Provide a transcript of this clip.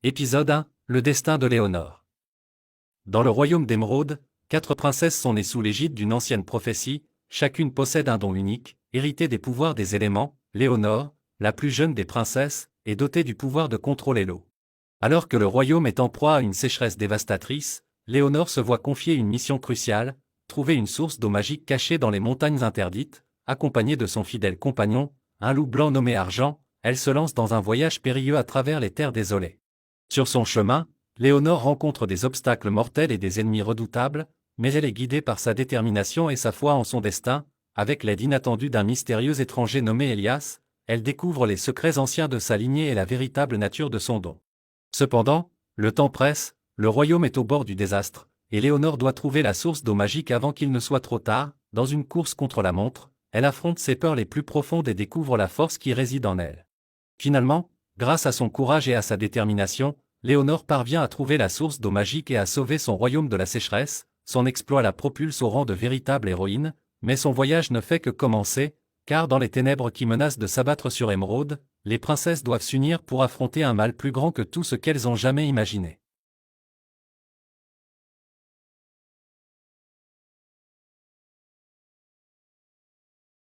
Épisode 1, le destin de Léonore. Dans le royaume d'Émeraude, 4 princesses sont nées sous l'égide d'une ancienne prophétie, chacune possède un don unique, hérité des pouvoirs des éléments. Léonore, la plus jeune des princesses, est dotée du pouvoir de contrôler l'eau. Alors que le royaume est en proie à une sécheresse dévastatrice, Léonore se voit confier une mission cruciale, trouver une source d'eau magique cachée dans les montagnes interdites. Accompagnée de son fidèle compagnon, un loup blanc nommé Argent, elle se lance dans un voyage périlleux à travers les terres désolées. Sur son chemin, Léonore rencontre des obstacles mortels et des ennemis redoutables, mais elle est guidée par sa détermination et sa foi en son destin. Avec l'aide inattendue d'un mystérieux étranger nommé Elias, elle découvre les secrets anciens de sa lignée et la véritable nature de son don. Cependant, le temps presse, le royaume est au bord du désastre, et Léonore doit trouver la source d'eau magique avant qu'il ne soit trop tard. Dans une course contre la montre, elle affronte ses peurs les plus profondes et découvre la force qui réside en elle. Finalement, grâce à son courage et à sa détermination, Léonore parvient à trouver la source d'eau magique et à sauver son royaume de la sécheresse. Son exploit la propulse au rang de véritable héroïne, mais son voyage ne fait que commencer, car dans les ténèbres qui menacent de s'abattre sur Émeraude, les princesses doivent s'unir pour affronter un mal plus grand que tout ce qu'elles ont jamais imaginé.